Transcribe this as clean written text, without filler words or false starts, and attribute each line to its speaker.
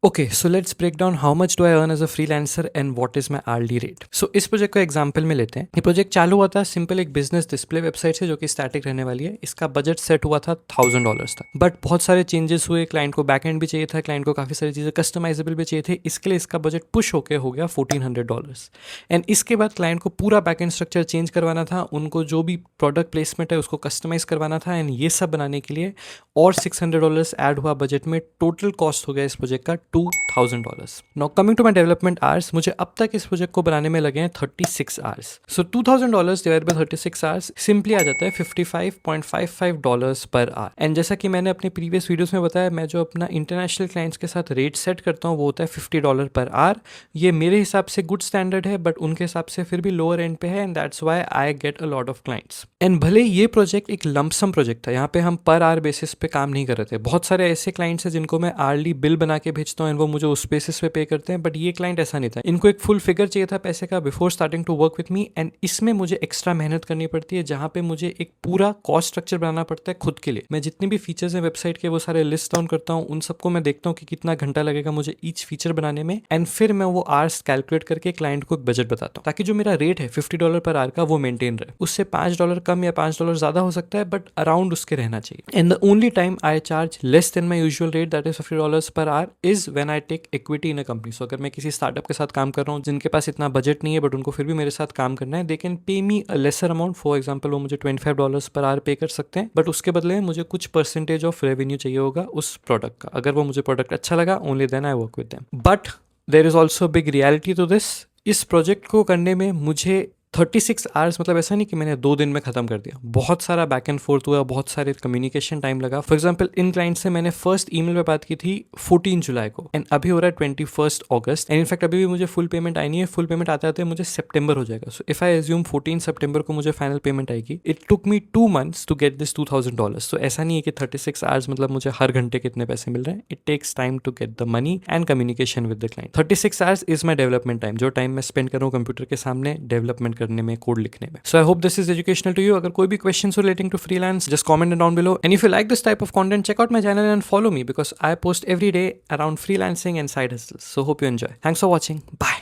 Speaker 1: Okay, so let's break down how much do I earn as a freelancer and what is my hourly rate. So इस project को example में लेते हैं। ये project चालू हुआ था सिंपल एक बिजनेस डिस्प्ले वेबसाइट से जो कि स्टैटिक रहने वाली है। इसका बजट सेट हुआ था $1000 तक, बट बहुत सारे चेंजेस हुए। क्लाइंट को बैकएंड भी चाहिए था, क्लाइंट को काफ़ी सारी चीज़ें कस्टमाइजेबल भी चाहिए थे। इसके लिए इसका बजट पुश होकर हो गया $1400। एंड इसके बाद क्लाइंट को पूरा बैकएंड स्ट्रक्चर चेंज करवाना था, उनको जो भी प्रोडक्ट प्लेसमेंट है उसको कस्टमाइज करवाना था। एंड ये सब बनाने के लिए और $600 ऐड हुआ बजट में। टोटल कॉस्ट हो गया इस प्रोजेक्ट का $2000। Now coming to my development hours, मुझे अब तक इस प्रोजेक्ट को बनाने में लगे हैं 36 hours. So $2000 divide by 36 hours simply आ जाता है $55.55 पर आवर। एंड जैसा कि मैंने अपने प्रीवियस वीडियोस में बताया, मैं जो अपना इंटरनेशनल क्लाइंट्स के साथ रेट सेट करता हूँ वो होता है $50 पर आवर। ये मेरे हिसाब से गुड स्टैंडर्ड है, बट उनके हिसाब से फिर भी लोअर एंड पे है। And that's why I get a lot of clients. And भले ये प्रोजेक्ट एक लमसम प्रोजेक्ट था, यहाँ पे हम पर आवर बेसिस पे काम नहीं कर रहे थे। बहुत सारे ऐसे क्लाइंट्स हैं जिनको मैं आर्ली बिल बना के भेजता हूँ एंड वो मुझे उस बेसिस पे पे करते हैं, बट ये क्लाइंट ऐसा नहीं था। इनको एक फुल फिगर चाहिए था पैसे का before starting to work with me. And इसमें मुझे एक्स्ट्रा मेहनत करनी पड़ती है, जहाँ पे मुझे एक पूरा कॉस्ट स्ट्रक्चर बनाना पड़ता है खुद के लिए। मैं जितने भी फीचर्स हैं वेबसाइट के वो सारे लिस्ट डाउन करता हूँ, उन सबको मैं देखता हूँ कि कितना घंटा लगेगा मुझे ईच फीचर बनाने में। एंड फिर मैं वो आवर्स कैलकुलेट करके क्लाइंट को एक बजट बताता हूँ, ताकि जो मेरा रेट है $50 पर आवर का वो मेंटेन रहे। उससे $5 कम या $5 ज्यादा हो सकता है, बट अराउंड उसके रहना चाहिए। And the only time I charge less than my usual rate, that is $50 per hour, is when I take equity in a company. So अगर मैं किसी स्टार्टअप के साथ काम कर रहा हूँ जिनके पास इतना बजट नहीं है बट उनको फिर भी मेरे साथ काम करना है, they can pay me a lesser amount. For example वो मुझे $25 पर आवर पे कर सकते हैं, बट उसके बदले में मुझे कुछ परसेंटेज ऑफ रेवेन्यू चाहिए होगा उस प्रोडक्ट का। अगर वो मुझे प्रोडक्ट अच्छा लगा, only then I work with them. But there is also big reality to this. इस प्रोजेक्ट को करने में मुझे 36 आवर्स, मतलब ऐसा नहीं कि मैंने 2 दिन में खत्म कर दिया। बहुत सारा बैक एंड फोर्थ हुआ, बहुत सारे कम्युनिकेशन टाइम लगा। फॉर एग्जांपल इन क्लाइंट से मैंने फर्स्ट ईमेल पे बात की थी 14 जुलाई को, एंड अभी हो रहा है 21 अगस्त। एंड इनफैक्ट अभी भी मुझे फुल पेमेंट आई नहीं है। फुल पेमेंट आते आते मुझे सितंबर हो जाएगा। सो इफ आई एज्यूम 14 सितंबर को मुझे फाइनल पेमेंट आएगी। It took me 2 months to get this $2000। तो ऐसा नहीं है कि 36 आवर्स मतलब मुझे हर घंटे कितने पैसे मिल रहे हैं। It takes time to get the money and communication with the client. 36 hours is my development time, जो टाइम मैं स्पेंड कर रहा हूँ कंप्यूटर के सामने डेवलपमेंट करने में, कोड लिखने में। So I hope this is educational to you. अगर कोई भी questions relating to freelance, just comment it down below. And if you like this type of content, check out my channel and follow me because I post every day around freelancing and side hustles. So hope you enjoy. Thanks for watching. Bye.